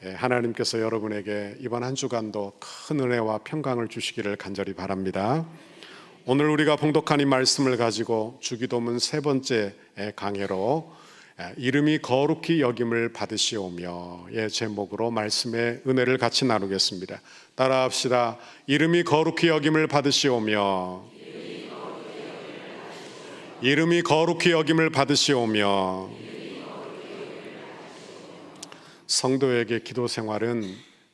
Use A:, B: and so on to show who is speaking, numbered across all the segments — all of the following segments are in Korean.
A: 하나님께서 여러분에게 이번 한 주간도 큰 은혜와 평강을 주시기를 간절히 바랍니다. 오늘 우리가 봉독한 이 말씀을 가지고 주기도문 세 번째 강해로 이름이 거룩히 여김을 받으시오며의 제목으로 말씀의 은혜를 같이 나누겠습니다. 따라합시다. 이름이 거룩히 여김을 받으시오며, 이름이 거룩히 여김을 받으시오며. 성도에게 기도 생활은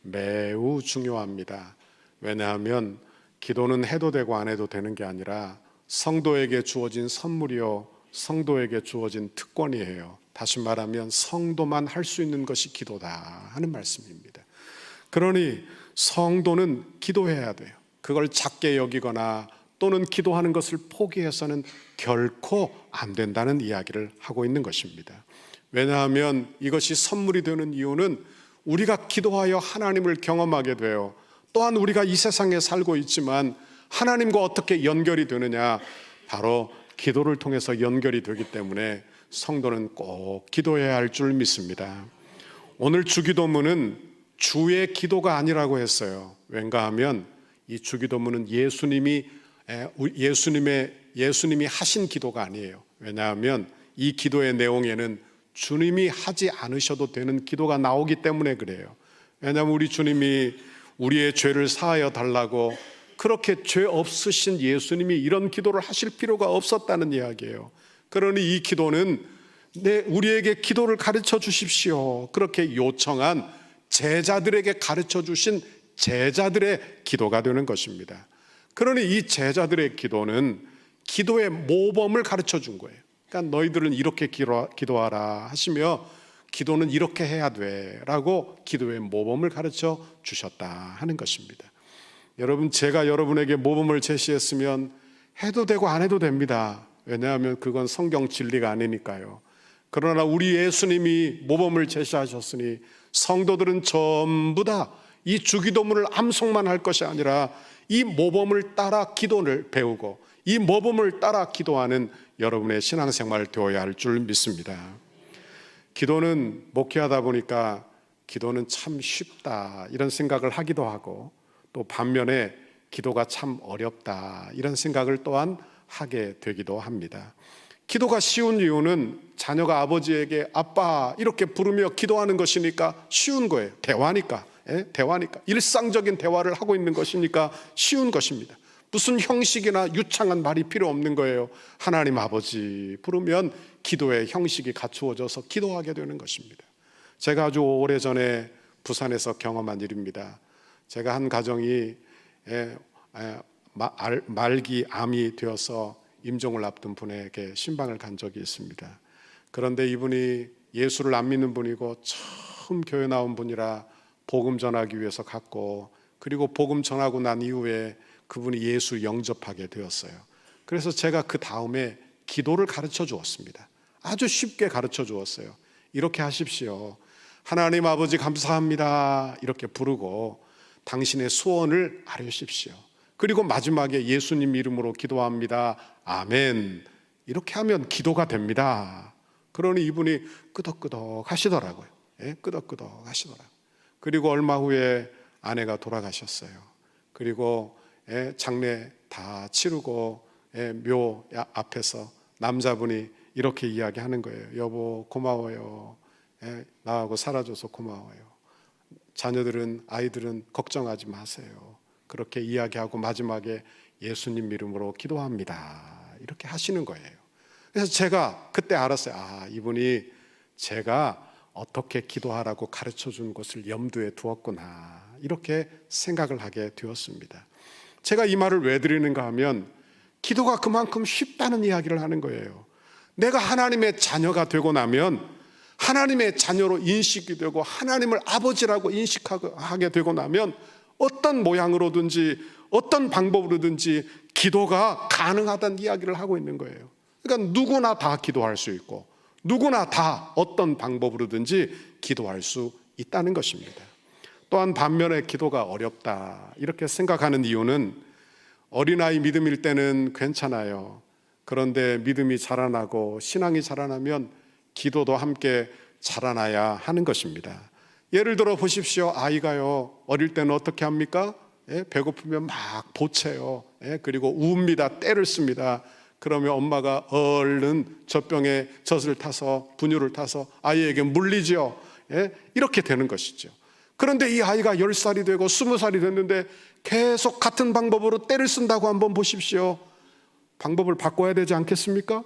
A: 매우 중요합니다. 왜냐하면 기도는 해도 되고 안 해도 되는 게 아니라 성도에게 주어진 선물이요, 성도에게 주어진 특권이에요. 다시 말하면 성도만 할 수 있는 것이 기도다 하는 말씀입니다. 그러니 성도는 기도해야 돼요. 그걸 작게 여기거나 또는 기도하는 것을 포기해서는 결코 안 된다는 이야기를 하고 있는 것입니다. 왜냐하면 이것이 선물이 되는 이유는 우리가 기도하여 하나님을 경험하게 돼요. 또한 우리가 이 세상에 살고 있지만 하나님과 어떻게 연결이 되느냐, 바로 기도를 통해서 연결이 되기 때문에 성도는 꼭 기도해야 할 줄 믿습니다. 오늘 주기도문은 주의 기도가 아니라고 했어요. 왠가 하면 이 주기도문은 예수님이 하신 기도가 아니에요. 왜냐하면 이 기도의 내용에는 주님이 하지 않으셔도 되는 기도가 나오기 때문에 그래요. 왜냐하면 우리 주님이 우리의 죄를 사하여 달라고 그렇게 죄 없으신 예수님이 이런 기도를 하실 필요가 없었다는 이야기예요. 그러니 이 기도는 우리에게 기도를 가르쳐 주십시오, 그렇게 요청한 제자들에게 가르쳐 주신 제자들의 기도가 되는 것입니다. 그러니 이 제자들의 기도는 기도의 모범을 가르쳐 준 거예요. 그러니까 너희들은 이렇게 기도하라 하시며 기도는 이렇게 해야 돼 라고 기도의 모범을 가르쳐 주셨다 하는 것입니다. 여러분, 제가 여러분에게 모범을 제시했으면 해도 되고 안 해도 됩니다. 왜냐하면 그건 성경 진리가 아니니까요. 그러나 우리 예수님이 모범을 제시하셨으니 성도들은 전부 다 이 주기도문을 암송만 할 것이 아니라 이 모범을 따라 기도를 배우고 이 모범을 따라 기도하는 여러분의 신앙생활 되어야 할 줄 믿습니다. 기도는 목회하다 보니까 기도는 참 쉽다 이런 생각을 하기도 하고, 또 반면에 기도가 참 어렵다 이런 생각을 또한 하게 되기도 합니다. 기도가 쉬운 이유는 자녀가 아버지에게 아빠 이렇게 부르며 기도하는 것이니까 쉬운 거예요. 대화니까 일상적인 대화를 하고 있는 것이니까 쉬운 것입니다. 무슨 형식이나 유창한 말이 필요 없는 거예요. 하나님 아버지 부르면 기도의 형식이 갖추어져서 기도하게 되는 것입니다. 제가 아주 오래전에 부산에서 경험한 일입니다. 제가 한 가정이 말기 암이 되어서 임종을 앞둔 분에게 신방을 간 적이 있습니다. 그런데 이분이 예수를 안 믿는 분이고 처음 교회 나온 분이라 복음 전하기 위해서 갔고, 그리고 복음 전하고 난 이후에 그분이 예수 영접하게 되었어요. 그래서 제가 그 다음에 기도를 가르쳐 주었습니다. 아주 쉽게 가르쳐 주었어요. 이렇게 하십시오. 하나님 아버지 감사합니다 이렇게 부르고 당신의 소원을 아뢰십시오. 그리고 마지막에 예수님 이름으로 기도합니다, 아멘, 이렇게 하면 기도가 됩니다. 그러니 이분이 끄덕끄덕 하시더라고요. 끄덕끄덕 하시더라고요. 그리고 얼마 후에 아내가 돌아가셨어요. 그리고 장례 다 치르고 묘 앞에서 남자분이 이렇게 이야기하는 거예요. 여보 고마워요. 나하고 살아줘서 고마워요. 아이들은 걱정하지 마세요. 그렇게 이야기하고 마지막에 예수님 이름으로 기도합니다 이렇게 하시는 거예요. 그래서 제가 그때 알았어요. 이분이 제가 어떻게 기도하라고 가르쳐 준 것을 염두에 두었구나 이렇게 생각을 하게 되었습니다. 제가 이 말을 왜 드리는가 하면 기도가 그만큼 쉽다는 이야기를 하는 거예요. 내가 하나님의 자녀가 되고 나면 하나님의 자녀로 인식이 되고 하나님을 아버지라고 인식하게 되고 나면 어떤 모양으로든지 어떤 방법으로든지 기도가 가능하다는 이야기를 하고 있는 거예요. 그러니까 누구나 다 기도할 수 있고 누구나 다 어떤 방법으로든지 기도할 수 있다는 것입니다. 또한 반면에 기도가 어렵다 이렇게 생각하는 이유는 어린아이 믿음일 때는 괜찮아요. 그런데 믿음이 자라나고 신앙이 자라나면 기도도 함께 자라나야 하는 것입니다. 예를 들어 보십시오. 아이가요, 어릴 때는 어떻게 합니까? 배고프면 막 보채요. 그리고 웁니다. 때를 씁니다. 그러면 엄마가 얼른 젖병에 젖을 타서, 분유를 타서 아이에게 물리죠. 이렇게 되는 것이죠. 그런데 이 아이가 10살이 되고 20살이 됐는데 계속 같은 방법으로 때를 쓴다고 한번 보십시오. 방법을 바꿔야 되지 않겠습니까?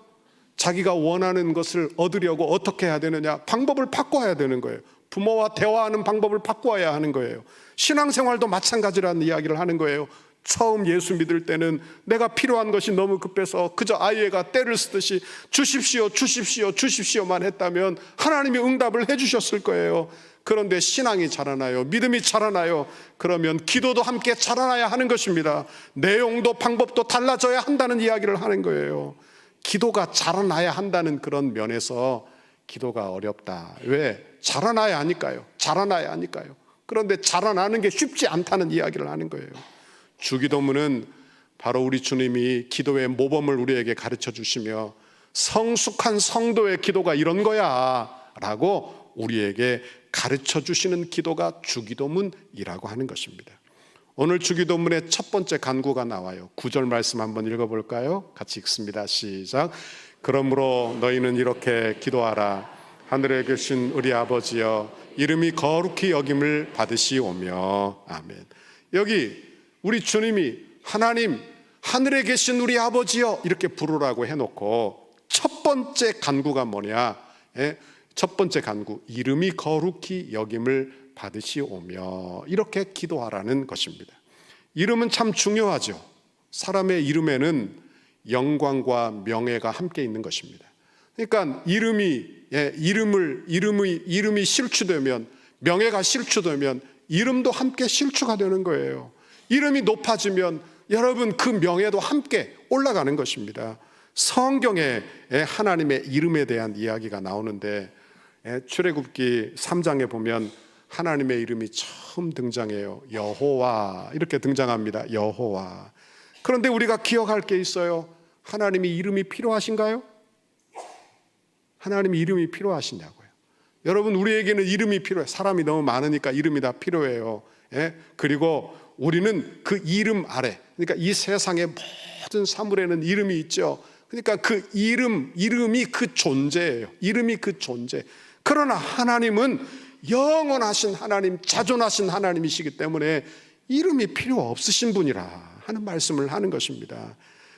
A: 자기가 원하는 것을 얻으려고 어떻게 해야 되느냐? 방법을 바꿔야 되는 거예요. 부모와 대화하는 방법을 바꿔야 하는 거예요. 신앙생활도 마찬가지라는 이야기를 하는 거예요. 처음 예수 믿을 때는 내가 필요한 것이 너무 급해서 그저 아이가 때를 쓰듯이 주십시오, 주십시오, 주십시오만 했다면 하나님이 응답을 해주셨을 거예요. 그런데 신앙이 자라나요, 믿음이 자라나요, 그러면 기도도 함께 자라나야 하는 것입니다. 내용도 방법도 달라져야 한다는 이야기를 하는 거예요. 기도가 자라나야 한다는 그런 면에서 기도가 어렵다. 왜? 자라나야 하니까요. 자라나야 하니까요. 그런데 자라나는 게 쉽지 않다는 이야기를 하는 거예요. 주기도문은 바로 우리 주님이 기도의 모범을 우리에게 가르쳐 주시며 성숙한 성도의 기도가 이런 거야 라고 우리에게 가르쳐 주시는 기도가 주기도문이라고 하는 것입니다. 오늘 주기도문의 첫 번째 간구가 나와요. 9절 말씀 한번 읽어볼까요? 같이 읽습니다. 시작. 그러므로 너희는 이렇게 기도하라. 하늘에 계신 우리 아버지여, 이름이 거룩히 여김을 받으시오며. 아멘. 여기 우리 주님이 하나님, 하늘에 계신 우리 아버지여 이렇게 부르라고 해놓고 첫 번째 간구가 뭐냐? 첫 번째 간구, 이름이 거룩히 여김을 받으시오며, 이렇게 기도하라는 것입니다. 이름은 참 중요하죠. 사람의 이름에는 영광과 명예가 함께 있는 것입니다. 그러니까 이름이 실추되면, 명예가 실추되면 이름도 함께 실추가 되는 거예요. 이름이 높아지면 여러분 그 명예도 함께 올라가는 것입니다. 성경에 하나님의 이름에 대한 이야기가 나오는데 출애굽기 3장에 보면 하나님의 이름이 처음 등장해요. 여호와 이렇게 등장합니다. 여호와. 그런데 우리가 기억할 게 있어요. 하나님이 이름이 필요하신가요? 하나님이 이름이 필요하시냐고요. 여러분, 우리에게는 이름이 필요해요. 사람이 너무 많으니까 이름이 다 필요해요. 그리고 우리는 그 이름 아래, 그러니까 이 세상의 모든 사물에는 이름이 있죠. 그러니까 그 이름이 그 존재예요. 이름이 그 존재. 그러나 하나님은 영원하신 하나님, 자존하신 하나님이시기 때문에 이름이 필요 없으신 분이라 하는 말씀을 하는 것입니다.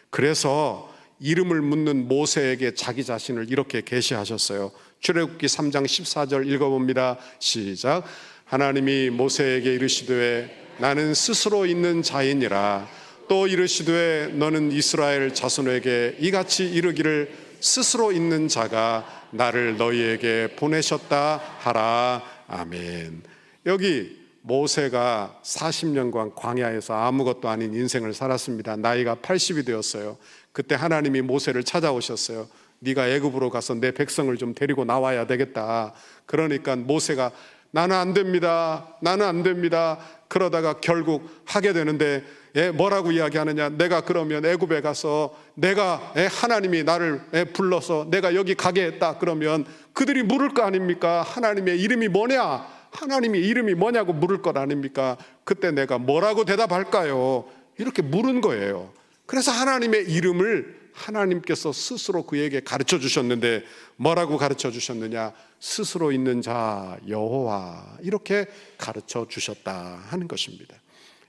A: 그래서 이름을 묻는 모세에게 자기 자신을 이렇게 계시하셨어요. 출애굽기 3장 14절 읽어봅니다. 시작. 하나님이 모세에게 이르시되 나는 스스로 있는 자이니라. 또 이르시되 너는 이스라엘 자손에게 이같이 이르기를 스스로 있는 자가 나를 너희에게 보내셨다 하라. 아멘. 여기 모세가 40년간 광야에서 아무것도 아닌 인생을 살았습니다. 나이가 80이 되었어요. 그때 하나님이 모세를 찾아오셨어요. 네가 애굽으로 가서 내 백성을 좀 데리고 나와야 되겠다. 그러니까 모세가 나는 안 됩니다. 나는 안 됩니다. 그러다가 결국 하게 되는데 뭐라고 이야기하느냐? 내가 그러면 애굽에 가서 내가 하나님이 나를 불러서 내가 여기 가게 했다. 그러면 그들이 물을 거 아닙니까? 하나님의 이름이 뭐냐? 하나님의 이름이 뭐냐고 물을 것 아닙니까? 그때 내가 뭐라고 대답할까요? 이렇게 물은 거예요. 그래서 하나님의 이름을 하나님께서 스스로 그에게 가르쳐 주셨는데 뭐라고 가르쳐 주셨느냐? 스스로 있는 자 여호와 이렇게 가르쳐 주셨다 하는 것입니다.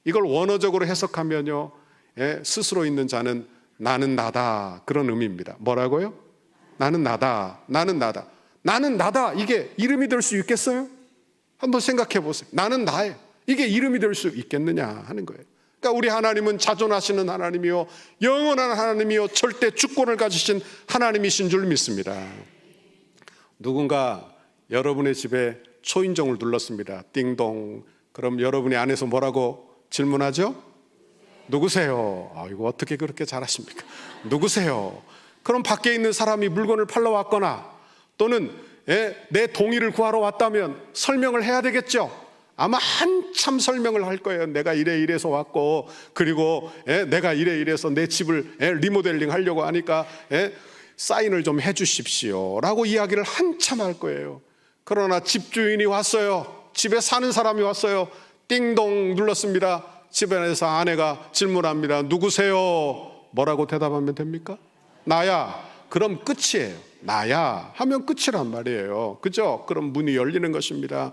A: 이걸 원어적으로 해석하면요, 스스로 있는 자는 나는 나다 그런 의미입니다. 뭐라고요? 나는 나다, 나는 나다, 나는 나다. 이게 이름이 될 수 있겠어요? 한번 생각해 보세요. 나는 나예요. 이게 이름이 될 수 있겠느냐 하는 거예요. 그러니까 우리 하나님은 자존하시는 하나님이요, 영원한 하나님이요, 절대 주권을 가지신 하나님이신 줄 믿습니다. 누군가 여러분의 집에 초인종을 눌렀습니다. 띵동. 그럼 여러분이 안에서 뭐라고 질문하죠? 누구세요? 이거 어떻게 그렇게 잘하십니까? 누구세요? 그럼 밖에 있는 사람이 물건을 팔러 왔거나 또는 내 동의를 구하러 왔다면 설명을 해야 되겠죠? 아마 한참 설명을 할 거예요. 내가 이래서 왔고, 그리고 내가 이래서 내 집을 리모델링 하려고 하니까 사인을 좀 해주십시오 라고 이야기를 한참 할 거예요. 그러나 집주인이 왔어요. 집에 사는 사람이 왔어요. 띵동 눌렀습니다. 집안에서 아내가 질문합니다. 누구세요? 뭐라고 대답하면 됩니까? 나야. 그럼 끝이에요. 나야 하면 끝이란 말이에요. 그죠? 그럼 문이 열리는 것입니다.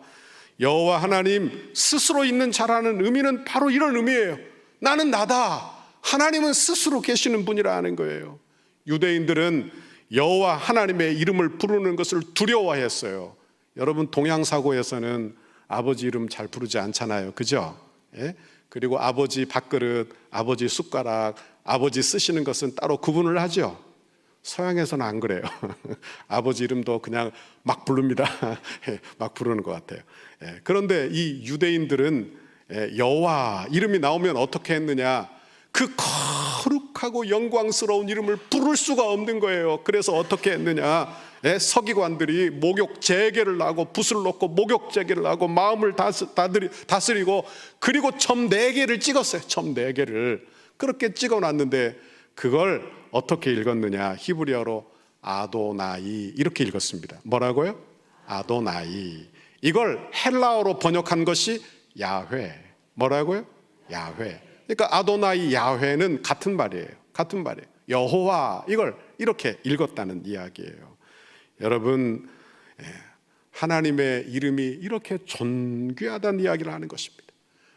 A: 여호와 하나님 스스로 있는 자라는 의미는 바로 이런 의미예요. 나는 나다. 하나님은 스스로 계시는 분이라는 거예요. 유대인들은 여호와 하나님의 이름을 부르는 것을 두려워했어요. 여러분, 동양사고에서는 아버지 이름 잘 부르지 않잖아요. 그죠? 예? 그리고 아버지 밥그릇, 아버지 숟가락, 아버지 쓰시는 것은 따로 구분을 하죠. 서양에서는 안 그래요. 아버지 이름도 그냥 막 부릅니다. 막 부르는 것 같아요. 그런데 이 유대인들은 여호와 이름이 나오면 어떻게 했느냐, 그 거룩하고 영광스러운 이름을 부를 수가 없는 거예요. 그래서 어떻게 했느냐, 서기관들이 목욕 재개를 하고 붓을 놓고 목욕 재개를 하고 마음을 다스리고 그리고 점 4개를 찍었어요. 점 4개를 그렇게 찍어놨는데 그걸 어떻게 읽었느냐, 히브리어로 아도나이 이렇게 읽었습니다. 뭐라고요? 아도나이. 이걸 헬라어로 번역한 것이 야훼. 뭐라고요? 야훼. 그러니까 아도나이 야훼는 같은 말이에요. 같은 말이에요. 여호와, 이걸 이렇게 읽었다는 이야기예요. 여러분, 하나님의 이름이 이렇게 존귀하다는 이야기를 하는 것입니다.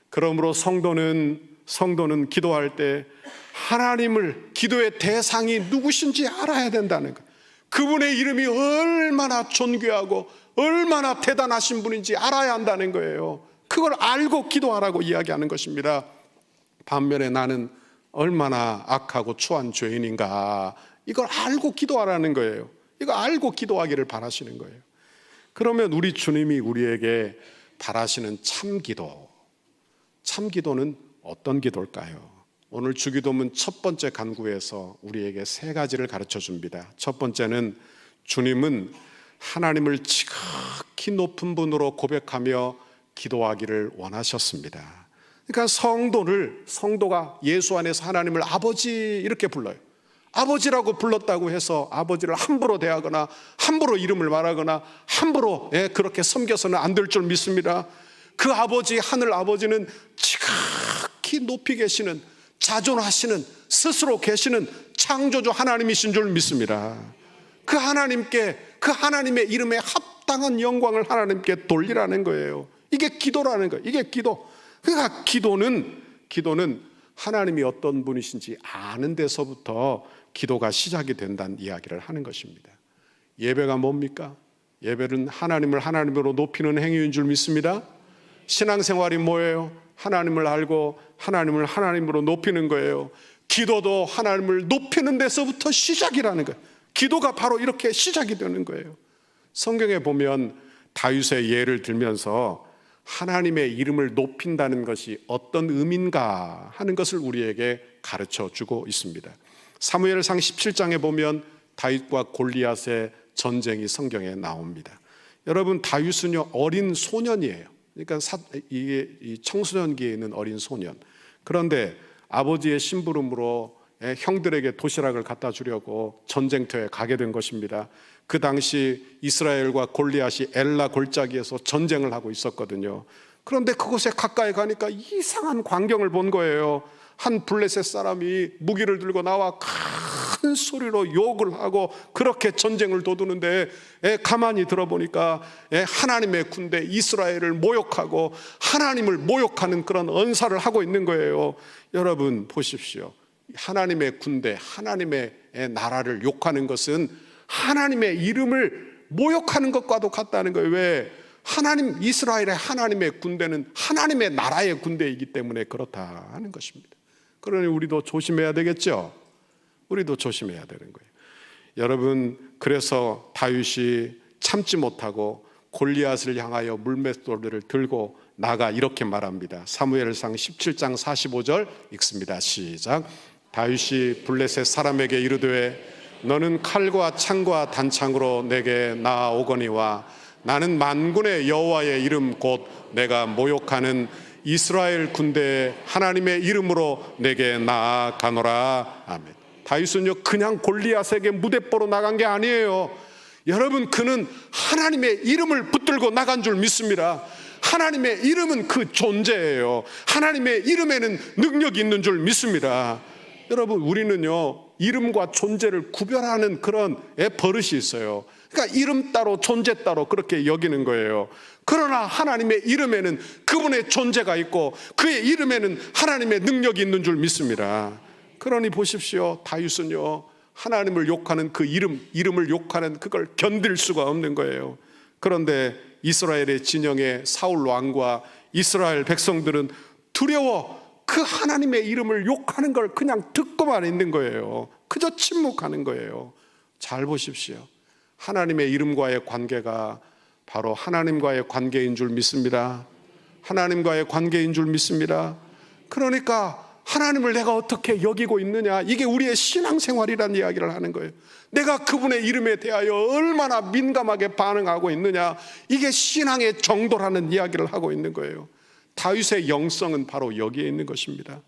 A: 그러므로 성도는 기도할 때 하나님을, 기도의 대상이 누구신지 알아야 된다는 거예요. 그분의 이름이 얼마나 존귀하고 얼마나 대단하신 분인지 알아야 한다는 거예요. 그걸 알고 기도하라고 이야기하는 것입니다. 반면에 나는 얼마나 악하고 추한 죄인인가, 이걸 알고 기도하라는 거예요. 이거 알고 기도하기를 바라시는 거예요. 그러면 우리 주님이 우리에게 바라시는 참기도는 어떤 기도일까요? 오늘 주기도문 첫 번째 간구에서 우리에게 3가지를 가르쳐 줍니다. 첫 번째는 주님은 하나님을 지극히 높은 분으로 고백하며 기도하기를 원하셨습니다. 그러니까 성도가 예수 안에서 하나님을 아버지 이렇게 불러요. 아버지라고 불렀다고 해서 아버지를 함부로 대하거나 함부로 이름을 말하거나 함부로 그렇게 섬겨서는 안 될 줄 믿습니다. 그 아버지, 하늘 아버지는 지극히 높이 계시는, 자존하시는, 스스로 계시는 창조주 하나님이신 줄 믿습니다. 그 하나님께, 그 하나님의 이름에 합당한 영광을 하나님께 돌리라는 거예요. 이게 기도라는 거예요. 이게 기도. 그러니까 기도는 하나님이 어떤 분이신지 아는 데서부터 기도가 시작이 된다는 이야기를 하는 것입니다. 예배가 뭡니까? 예배는 하나님을 하나님으로 높이는 행위인 줄 믿습니다. 신앙생활이 뭐예요? 하나님을 알고 하나님을 하나님으로 높이는 거예요. 기도도 하나님을 높이는 데서부터 시작이라는 거예요. 기도가 바로 이렇게 시작이 되는 거예요. 성경에 보면 다윗의 예를 들면서 하나님의 이름을 높인다는 것이 어떤 의미인가 하는 것을 우리에게 가르쳐 주고 있습니다. 사무엘상 17장에 보면 다윗과 골리앗의 전쟁이 성경에 나옵니다. 여러분, 다윗은요 어린 소년이에요. 그러니까 이게 청소년기에 있는 어린 소년. 그런데 아버지의 심부름으로 형들에게 도시락을 갖다 주려고 전쟁터에 가게 된 것입니다. 그 당시 이스라엘과 골리앗이 엘라 골짜기에서 전쟁을 하고 있었거든요. 그런데 그곳에 가까이 가니까 이상한 광경을 본 거예요. 한 블레셋 사람이 무기를 들고 나와 큰 소리로 욕을 하고 그렇게 전쟁을 도두는데 가만히 들어보니까 하나님의 군대 이스라엘을 모욕하고 하나님을 모욕하는 그런 언사를 하고 있는 거예요. 여러분 보십시오. 하나님의 군대, 하나님의 나라를 욕하는 것은 하나님의 이름을 모욕하는 것과도 같다는 거예요. 왜? 하나님, 이스라엘의 하나님의 군대는 하나님의 나라의 군대이기 때문에 그렇다 하는 것입니다. 그러니 우리도 조심해야 되겠죠. 우리도 조심해야 되는 거예요. 여러분, 그래서 다윗이 참지 못하고 골리앗을 향하여 물맷돌을 들고 나가 이렇게 말합니다. 사무엘상 17장 45절 읽습니다. 시작. 다윗이 블레셋 사람에게 이르되 너는 칼과 창과 단창으로 내게 나아오거니와 나는 만군의 여호와의 이름 곧 내가 모욕하는 이스라엘 군대의 하나님의 이름으로 내게 나아가노라. 아멘. 다윗은요 그냥 골리앗에게 무대뽀로 나간 게 아니에요. 여러분, 그는 하나님의 이름을 붙들고 나간 줄 믿습니다. 하나님의 이름은 그 존재예요. 하나님의 이름에는 능력이 있는 줄 믿습니다. 여러분, 우리는요, 이름과 존재를 구별하는 그런 버릇이 있어요. 그러니까 이름 따로 존재 따로 그렇게 여기는 거예요. 그러나 하나님의 이름에는 그분의 존재가 있고 그의 이름에는 하나님의 능력이 있는 줄 믿습니다. 그러니 보십시오. 다윗은요, 하나님을 욕하는 그 이름을 욕하는 그걸 견딜 수가 없는 거예요. 그런데 이스라엘의 진영의 사울 왕과 이스라엘 백성들은 두려워 그 하나님의 이름을 욕하는 걸 그냥 듣고만 있는 거예요. 그저 침묵하는 거예요. 잘 보십시오. 하나님의 이름과의 관계가 바로 하나님과의 관계인 줄 믿습니다. 하나님과의 관계인 줄 믿습니다. 그러니까 하나님을 내가 어떻게 여기고 있느냐, 이게 우리의 신앙생활이라는 이야기를 하는 거예요. 내가 그분의 이름에 대하여 얼마나 민감하게 반응하고 있느냐, 이게 신앙의 정도라는 이야기를 하고 있는 거예요. 다윗의 영성은 바로 여기에 있는 것입니다.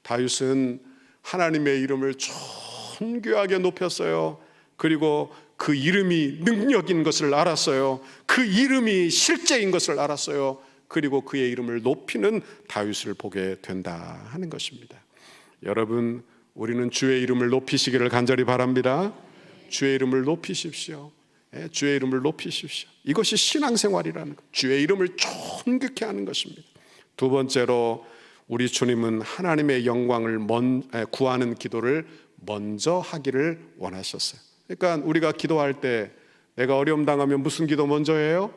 A: 다윗은 하나님의 이름을 존귀하게 높였어요. 그리고 그 이름이 능력인 것을 알았어요. 그 이름이 실제인 것을 알았어요. 그리고 그의 이름을 높이는 다윗을 보게 된다 하는 것입니다. 여러분, 우리는 주의 이름을 높이시기를 간절히 바랍니다. 주의 이름을 높이십시오. 주의 이름을 높이십시오. 이것이 신앙생활이라는 것, 주의 이름을 존귀케 하는 것입니다. 두 번째로, 우리 주님은 하나님의 영광을 구하는 기도를 먼저 하기를 원하셨어요. 그러니까 우리가 기도할 때 내가 어려움 당하면 무슨 기도 먼저 해요?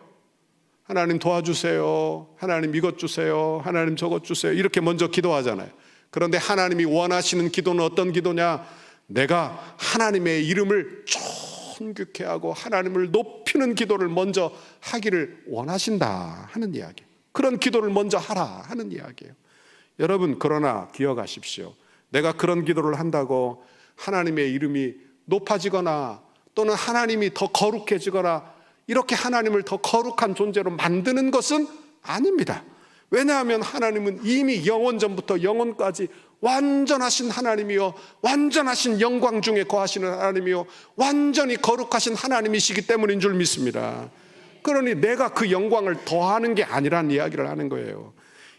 A: 하나님 도와주세요, 하나님 이것 주세요, 하나님 저것 주세요, 이렇게 먼저 기도하잖아요. 그런데 하나님이 원하시는 기도는 어떤 기도냐? 내가 하나님의 이름을 존귀케 하고 하나님을 높이는 기도를 먼저 하기를 원하신다 하는 이야기, 그런 기도를 먼저 하라 하는 이야기예요. 여러분, 그러나 기억하십시오. 내가 그런 기도를 한다고 하나님의 이름이 높아지거나 또는 하나님이 더 거룩해지거나 이렇게 하나님을 더 거룩한 존재로 만드는 것은 아닙니다. 왜냐하면 하나님은 이미 영원 전부터 영원까지 완전하신 하나님이요, 완전하신 영광 중에 거하시는 하나님이요, 완전히 거룩하신 하나님이시기 때문인 줄 믿습니다. 그러니 내가 그 영광을 더하는 게 아니라는 이야기를 하는 거예요.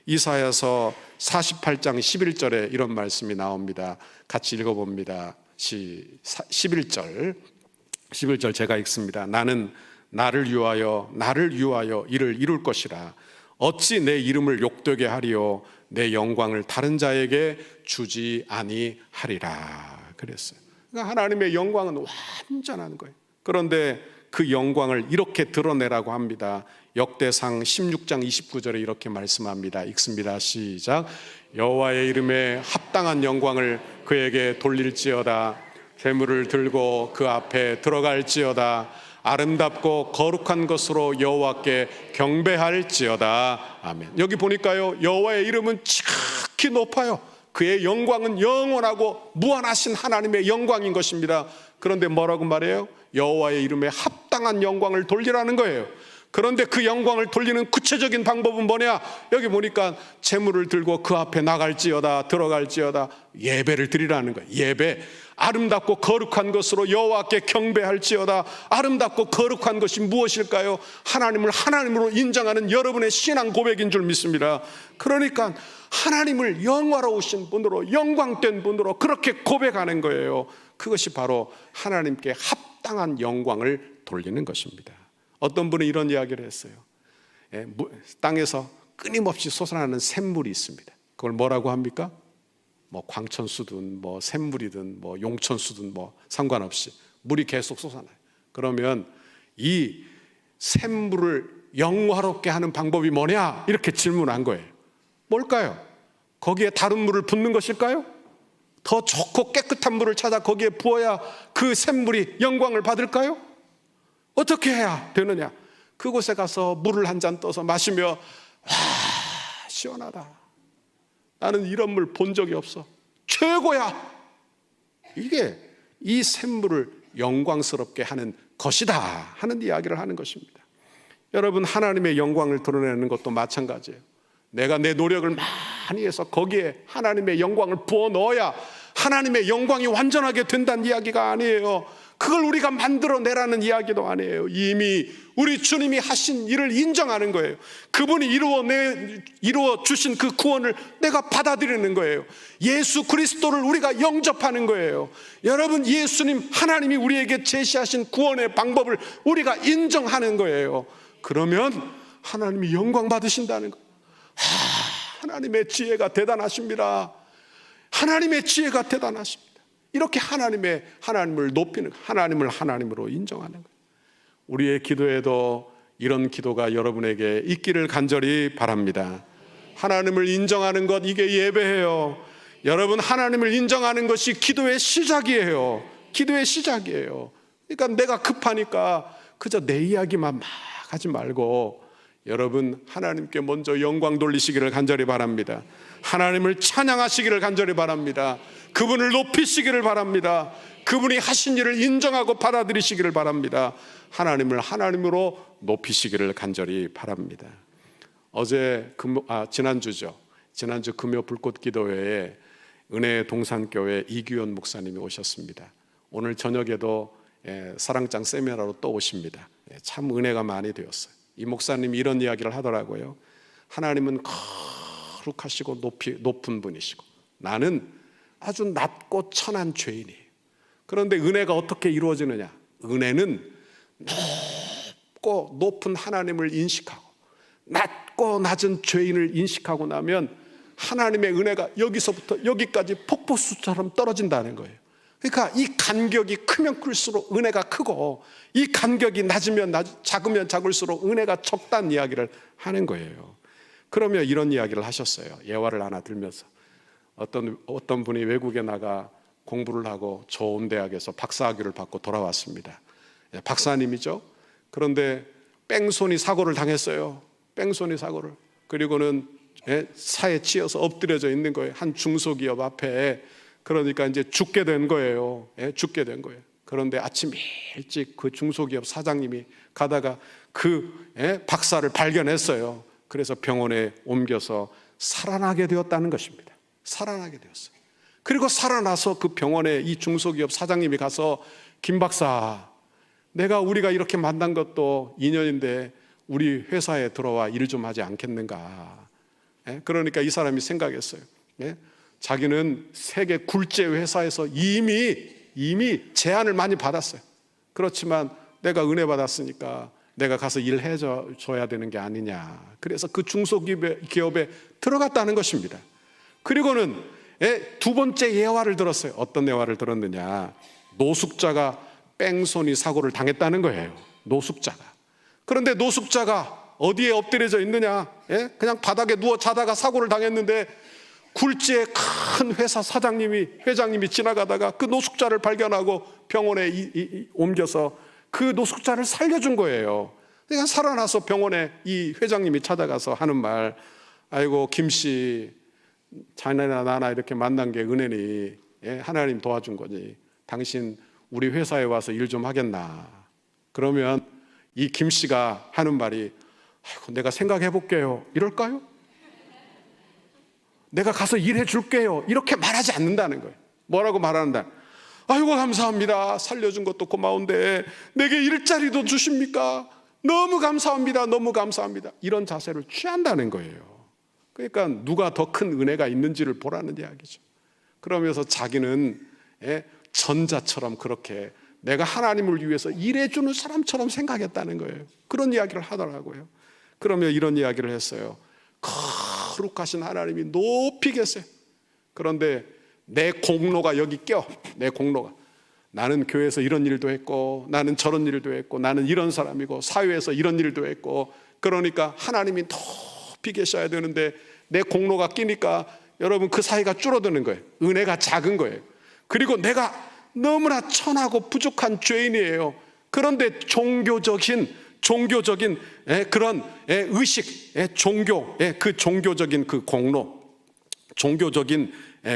A: 이사야서 48장 11절에 이런 말씀이 나옵니다. 같이 읽어봅니다. 11절 제가 읽습니다. 나는 나를 위하여 이를 이룰 것이라. 어찌 내 이름을 욕되게 하리요, 내 영광을 다른 자에게 주지 아니하리라 그랬어요. 그러니까 하나님의 영광은 완전한 거예요. 그런데 그 영광을 이렇게 드러내라고 합니다. 역대상 16장 29절에 이렇게 말씀합니다. 읽습니다. 시작. 여호와의 이름에 합당한 영광을 그에게 돌릴지어다. 재물을 들고 그 앞에 들어갈지어다. 아름답고 거룩한 것으로 여호와께 경배할지어다. 아멘. 여기 보니까요, 여호와의 이름은 지극히 높아요. 그의 영광은 영원하고 무한하신 하나님의 영광인 것입니다. 그런데 뭐라고 말해요? 여호와의 이름에 합당한 영광을 돌리라는 거예요. 그런데 그 영광을 돌리는 구체적인 방법은 뭐냐? 여기 보니까 재물을 들고 그 앞에 나갈지어다, 들어갈지어다, 예배를 드리라는 거예요. 예배, 아름답고 거룩한 것으로 여호와께 경배할지어다. 아름답고 거룩한 것이 무엇일까요? 하나님을 하나님으로 인정하는 여러분의 신앙 고백인 줄 믿습니다. 그러니까 하나님을 영화로우신 분으로, 영광된 분으로 그렇게 고백하는 거예요. 그것이 바로 하나님께 합당한 영광을 돌리는 것입니다. 어떤 분은 이런 이야기를 했어요. 땅에서 끊임없이 솟아나는 샘물이 있습니다. 그걸 뭐라고 합니까? 뭐 광천수든 뭐 샘물이든 뭐 용천수든 뭐 상관없이 물이 계속 솟아나요. 그러면 이 샘물을 영화롭게 하는 방법이 뭐냐? 이렇게 질문한 거예요. 뭘까요? 거기에 다른 물을 붓는 것일까요? 더 좋고 깨끗한 물을 찾아 거기에 부어야 그 샘물이 영광을 받을까요? 어떻게 해야 되느냐? 그곳에 가서 물을 한 잔 떠서 마시며, 와, 시원하다, 나는 이런 물 본 적이 없어, 최고야, 이게 이 샘물을 영광스럽게 하는 것이다 하는 이야기를 하는 것입니다. 여러분, 하나님의 영광을 드러내는 것도 마찬가지예요. 내가 내 노력을 많이 해서 거기에 하나님의 영광을 부어 넣어야 하나님의 영광이 완전하게 된다는 이야기가 아니에요. 그걸 우리가 만들어내라는 이야기도 아니에요. 이미 우리 주님이 하신 일을 인정하는 거예요. 그분이 이루어 주신 그 구원을 내가 받아들이는 거예요. 예수 그리스도를 우리가 영접하는 거예요. 여러분, 예수님 하나님이 우리에게 제시하신 구원의 방법을 우리가 인정하는 거예요. 그러면 하나님이 영광 받으신다는 거예요. 하나님의 지혜가 대단하십니다. 하나님의 지혜가 대단하십니다. 이렇게 하나님을 높이는, 하나님을 하나님으로 인정하는 거예요. 우리의 기도에도 이런 기도가 여러분에게 있기를 간절히 바랍니다. 하나님을 인정하는 것, 이게 예배예요. 여러분, 하나님을 인정하는 것이 기도의 시작이에요. 기도의 시작이에요. 그러니까 내가 급하니까 그저 내 이야기만 막 하지 말고 여러분, 하나님께 먼저 영광 돌리시기를 간절히 바랍니다. 하나님을 찬양하시기를 간절히 바랍니다. 그분을 높이시기를 바랍니다. 그분이 하신 일을 인정하고 받아들이시기를 바랍니다. 하나님을 하나님으로 높이시기를 간절히 바랍니다. 지난주 금요 불꽃 기도회에 은혜의 동산교회 이규현 목사님이 오셨습니다. 오늘 저녁에도 사랑장 세미나로 또 오십니다. 참 은혜가 많이 되었어요. 이 목사님이 이런 이야기를 하더라고요. 하나님은 거룩하시고 높은 분이시고 나는 아주 낮고 천한 죄인이에요. 그런데 은혜가 어떻게 이루어지느냐? 은혜는 높고 높은 하나님을 인식하고 낮고 낮은 죄인을 인식하고 나면 하나님의 은혜가 여기서부터 여기까지 폭포수처럼 떨어진다는 거예요. 그러니까 이 간격이 크면 클수록 은혜가 크고 이 간격이 작으면 작을수록 은혜가 적다는 이야기를 하는 거예요. 그러면 이런 이야기를 하셨어요. 예화를 하나 들면서 어떤 분이 외국에 나가 공부를 하고 좋은 대학에서 박사학위를 받고 돌아왔습니다. 박사님이죠. 그런데 뺑소니 사고를 당했어요. 뺑소니 사고를. 그리고는 사에 치여서 엎드려져 있는 거예요. 한 중소기업 앞에. 그러니까 이제 죽게 된 거예요. 죽게 된 거예요. 그런데 아침 일찍 그 중소기업 사장님이 가다가 그 박사를 발견했어요. 그래서 병원에 옮겨서 살아나게 되었다는 것입니다. 살아나게 되었어요. 그리고 살아나서 그 병원에 이 중소기업 사장님이 가서 김 박사, 우리가 이렇게 만난 것도 인연인데 우리 회사에 들어와 일 좀 하지 않겠는가. 그러니까 이 사람이 생각했어요. 자기는 세계 굴제 회사에서 이미 제안을 많이 받았어요. 그렇지만 내가 은혜 받았으니까 내가 가서 일해줘야 되는 게 아니냐. 그래서 그 중소기업에 들어갔다는 것입니다. 그리고는 두 번째 예화를 들었어요. 어떤 예화를 들었느냐? 노숙자가 뺑소니 사고를 당했다는 거예요. 노숙자가. 그런데 노숙자가 어디에 엎드려져 있느냐? 그냥 바닥에 누워 자다가 사고를 당했는데 굴지의 큰 회사 회장님이 지나가다가 그 노숙자를 발견하고 병원에 옮겨서 그 노숙자를 살려준 거예요. 그러니까 살아나서 병원에 이 회장님이 찾아가서 하는 말, 아이고 김씨, 자네나 나나 이렇게 만난 게 은혜니 하나님 도와준 거니 당신 우리 회사에 와서 일 좀 하겠나. 그러면 이 김씨가 하는 말이, 아이고 내가 생각해 볼게요, 이럴까요? 내가 가서 일해 줄게요, 이렇게 말하지 않는다는 거예요. 뭐라고 말하는다? 아이고 감사합니다, 살려준 것도 고마운데 내게 일자리도 주십니까? 너무 감사합니다, 너무 감사합니다, 이런 자세를 취한다는 거예요. 그러니까 누가 더 큰 은혜가 있는지를 보라는 이야기죠. 그러면서 자기는 전자처럼 그렇게 내가 하나님을 위해서 일해주는 사람처럼 생각했다는 거예요. 그런 이야기를 하더라고요. 그러면 이런 이야기를 했어요. 거룩하신 하나님이 높이 계세요. 그런데 내 공로가 여기 껴. 내 공로가. 나는 교회에서 이런 일도 했고, 나는 저런 일도 했고, 나는 이런 사람이고, 사회에서 이런 일도 했고, 그러니까 하나님이 높이 계셔야 되는데 내 공로가 끼니까 여러분 그 사이가 줄어드는 거예요. 은혜가 작은 거예요. 그리고 내가 너무나 천하고 부족한 죄인이에요. 그런데 종교적인 그런 의식, 그 종교적인 그 공로, 종교적인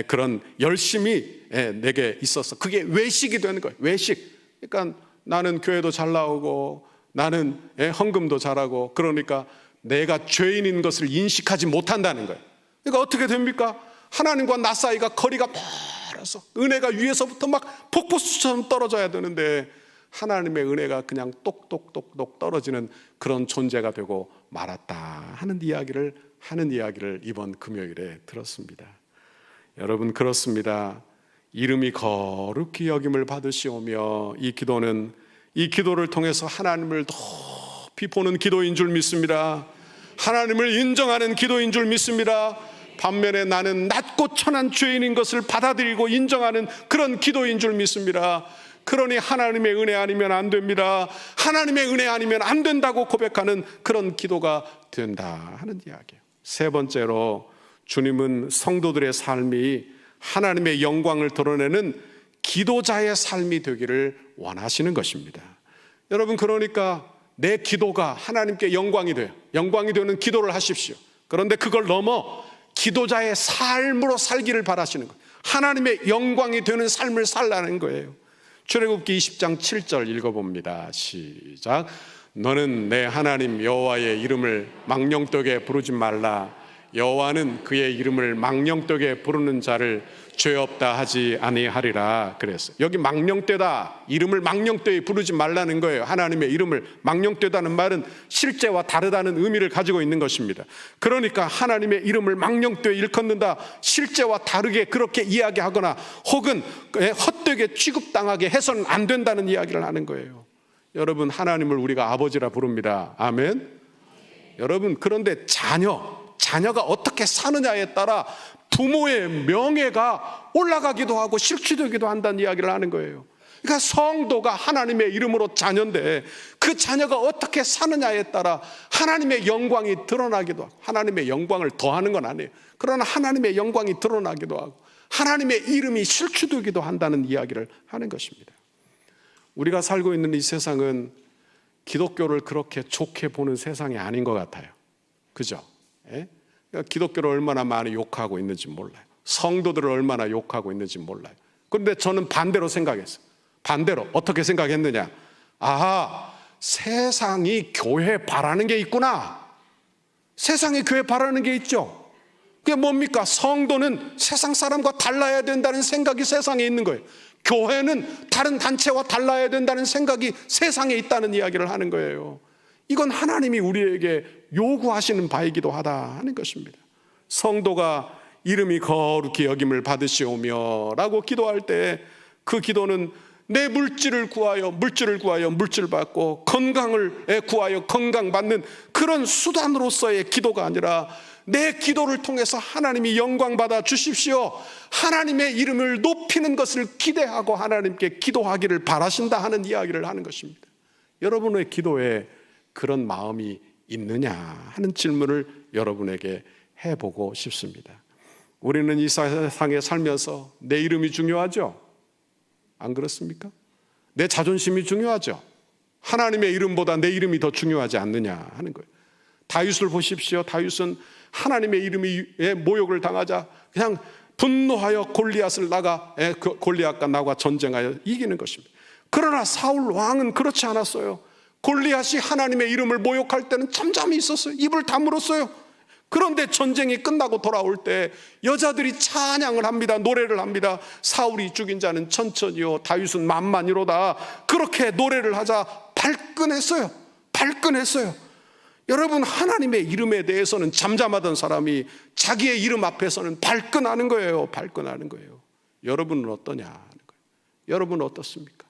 A: 그런 열심이 내게 있어서 그게 외식이 되는 거예요. 외식. 그러니까 나는 교회도 잘 나오고 나는 헌금도 잘하고, 그러니까 내가 죄인인 것을 인식하지 못한다는 거예요. 그러니까 어떻게 됩니까? 하나님과 나 사이가 거리가 주셔서 은혜가 위에서부터 막 폭포수처럼 떨어져야 되는데 하나님의 은혜가 그냥 똑똑똑똑 떨어지는 그런 존재가 되고 말았다 하는 이야기를 이번 금요일에 들었습니다. 여러분, 그렇습니다. 이름이 거룩히 여김을 받으시오며 이 기도를 통해서 하나님을 높이 보는 기도인 줄 믿습니다. 하나님을 인정하는 기도인 줄 믿습니다. 반면에 나는 낮고 천한 죄인인 것을 받아들이고 인정하는 그런 기도인 줄 믿습니다. 그러니 하나님의 은혜 아니면 안 됩니다. 하나님의 은혜 아니면 안 된다고 고백하는 그런 기도가 된다 하는 이야기예요. 세 번째로, 주님은 성도들의 삶이 하나님의 영광을 드러내는 기도자의 삶이 되기를 원하시는 것입니다. 여러분, 그러니까 내 기도가 하나님께 영광이 돼요. 영광이 되는 기도를 하십시오. 그런데 그걸 넘어 기도자의 삶으로 살기를 바라시는 거예요. 하나님의 영광이 되는 삶을 살라는 거예요. 출애굽기 20장 7절 읽어봅니다. 시작. 너는 내 하나님 여호와의 이름을 망령되게 부르지 말라. 여호와는 그의 이름을 망령되게 부르는 자를 죄 없다 하지 아니하리라 그랬어요. 여기 망령되다, 이름을 망령되게 부르지 말라는 거예요. 하나님의 이름을 망령되다는 말은 실제와 다르다는 의미를 가지고 있는 것입니다. 그러니까 하나님의 이름을 망령되게 일컫는다, 실제와 다르게 그렇게 이야기하거나 혹은 헛되게 취급당하게 해서는 안 된다는 이야기를 하는 거예요. 여러분, 하나님을 우리가 아버지라 부릅니다. 아멘. 여러분, 그런데 자녀가 어떻게 사느냐에 따라 부모의 명예가 올라가기도 하고 실추되기도 한다는 이야기를 하는 거예요. 그러니까 성도가 하나님의 이름으로 자녀인데 그 자녀가 어떻게 사느냐에 따라 하나님의 영광이 드러나기도 하고, 하나님의 영광을 더하는 건 아니에요. 그러나 하나님의 영광이 드러나기도 하고 하나님의 이름이 실추되기도 한다는 이야기를 하는 것입니다. 우리가 살고 있는 이 세상은 기독교를 그렇게 좋게 보는 세상이 아닌 것 같아요. 그죠? 예? 기독교를 얼마나 많이 욕하고 있는지 몰라요. 성도들을 얼마나 욕하고 있는지 몰라요. 그런데 저는 반대로 생각했어요. 반대로 어떻게 생각했느냐? 아하, 세상이 교회 바라는 게 있구나. 세상이 교회 바라는 게 있죠. 그게 뭡니까? 성도는 세상 사람과 달라야 된다는 생각이 세상에 있는 거예요. 교회는 다른 단체와 달라야 된다는 생각이 세상에 있다는 이야기를 하는 거예요. 이건 하나님이 우리에게 요구하시는 바이기도 하다 하는 것입니다. 성도가 이름이 거룩히 여김을 받으시오며 라고 기도할 때 그 기도는 내 물질을 구하여 물질 받고 건강을 구하여 건강 받는 그런 수단으로서의 기도가 아니라 내 기도를 통해서 하나님이 영광 받아 주십시오, 하나님의 이름을 높이는 것을 기대하고 하나님께 기도하기를 바라신다 하는 이야기를 하는 것입니다. 여러분의 기도에 그런 마음이 있느냐 하는 질문을 여러분에게 해보고 싶습니다. 우리는 이 세상에 살면서 내 이름이 중요하죠? 안 그렇습니까? 내 자존심이 중요하죠? 하나님의 이름보다 내 이름이 더 중요하지 않느냐 하는 거예요. 다윗을 보십시오. 다윗은 하나님의 이름에 모욕을 당하자 그냥 분노하여 골리앗과 나와 전쟁하여 이기는 것입니다. 그러나 사울 왕은 그렇지 않았어요. 골리앗이 하나님의 이름을 모욕할 때는 잠잠히 있었어요. 입을 다물었어요. 그런데 전쟁이 끝나고 돌아올 때 여자들이 찬양을 합니다. 노래를 합니다. 사울이 죽인 자는 천천히요 다윗은 만만이로다. 그렇게 노래를 하자 발끈했어요. 여러분, 하나님의 이름에 대해서는 잠잠하던 사람이 자기의 이름 앞에서는 발끈하는 거예요. 여러분은 어떠냐 하는 거예요. 여러분은 어떻습니까?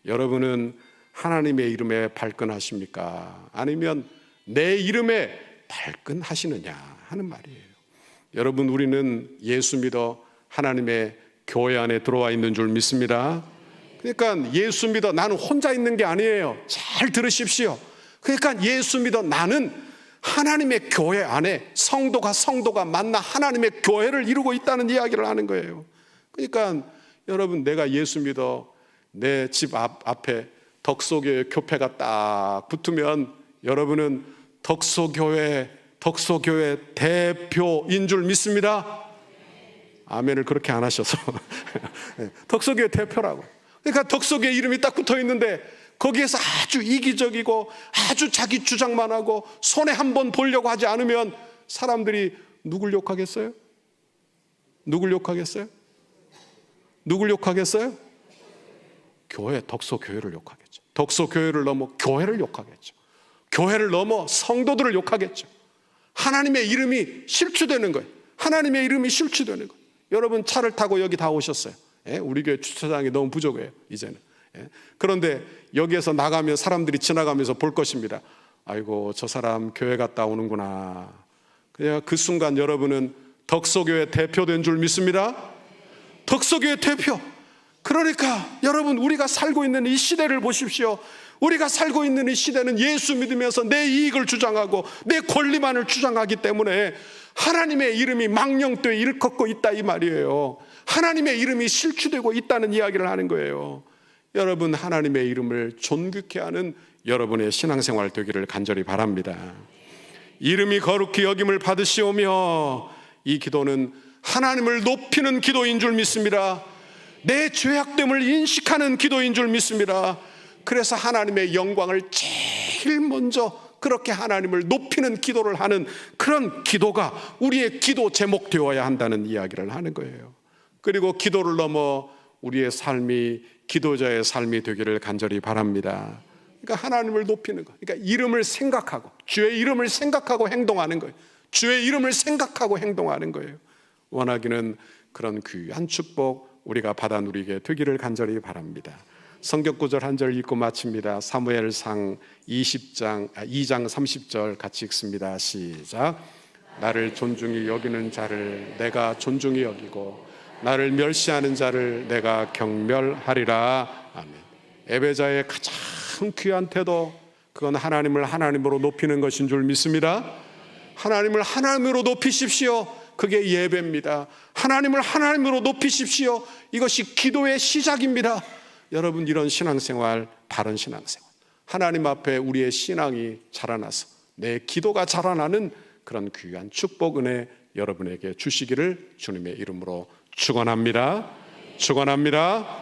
A: 여러분은 하나님의 이름에 발끈하십니까? 아니면 내 이름에 발끈하시느냐 하는 말이에요. 여러분, 우리는 예수 믿어 하나님의 교회 안에 들어와 있는 줄 믿습니다. 그러니까 예수 믿어 나는 혼자 있는 게 아니에요. 잘 들으십시오. 그러니까 예수 믿어 나는 하나님의 교회 안에 성도가 만나 하나님의 교회를 이루고 있다는 이야기를 하는 거예요. 그러니까 여러분, 내가 예수 믿어 내 집 앞에 덕소교회 교패가 딱 붙으면 여러분은 덕소교회 대표인 줄 믿습니다. 아멘을 그렇게 안 하셔서 덕소교회 대표라고. 그러니까 덕소교회 이름이 딱 붙어 있는데 거기에서 아주 이기적이고 아주 자기 주장만 하고 손에 한번 보려고 하지 않으면 사람들이 누굴 욕하겠어요? 누굴 욕하겠어요? 교회, 덕소교회를 욕하겠죠. 덕소교회를 넘어 교회를 욕하겠죠. 교회를 넘어 성도들을 욕하겠죠. 하나님의 이름이 실추되는 거예요. 하나님의 이름이 실추되는 거예요. 여러분 차를 타고 여기 다 오셨어요. 예? 우리 교회 주차장이 너무 부족해요 이제는. 예? 그런데 여기에서 나가면 사람들이 지나가면서 볼 것입니다. 아이고 저 사람 교회 갔다 오는구나. 그냥 그 순간 여러분은 덕소교회 대표된 줄 믿습니다. 덕소교회 대표. 그러니까 여러분 우리가 살고 있는 이 시대를 보십시오. 우리가 살고 있는 이 시대는 예수 믿으면서 내 이익을 주장하고 내 권리만을 주장하기 때문에 하나님의 이름이 망령되어 일컫고 있다 이 말이에요. 하나님의 이름이 실추되고 있다는 이야기를 하는 거예요. 여러분 하나님의 이름을 존귀케 하는 여러분의 신앙생활 되기를 간절히 바랍니다. 이름이 거룩히 여김을 받으시오며, 이 기도는 하나님을 높이는 기도인 줄 믿습니다. 내 죄악됨을 인식하는 기도인 줄 믿습니다. 그래서 하나님의 영광을 제일 먼저 그렇게 하나님을 높이는 기도를 하는 그런 기도가 우리의 기도 제목 되어야 한다는 이야기를 하는 거예요. 그리고 기도를 넘어 우리의 삶이 기도자의 삶이 되기를 간절히 바랍니다. 그러니까 하나님을 높이는 거, 그러니까 이름을 생각하고 주의 이름을 생각하고 행동하는 거예요. 주의 이름을 생각하고 행동하는 거예요. 원하기는 그런 귀한 축복 우리가 받아 누리게 되기를 간절히 바랍니다. 성경 구절 한 절 읽고 마칩니다. 사무엘상 2장 30절 같이 읽습니다. 시작. 나를 존중히 여기는 자를 내가 존중히 여기고 나를 멸시하는 자를 내가 경멸하리라. 아멘. 예배자의 가장 귀한 태도, 그건 하나님을 하나님으로 높이는 것인 줄 믿습니다. 하나님을 하나님으로 높이십시오. 그게 예배입니다. 하나님을 하나님으로 높이십시오. 이것이 기도의 시작입니다. 여러분 이런 신앙생활, 바른 신앙생활, 하나님 앞에 우리의 신앙이 자라나서 내 기도가 자라나는 그런 귀한 축복 은혜 여러분에게 주시기를 주님의 이름으로 축원합니다. 축원합니다.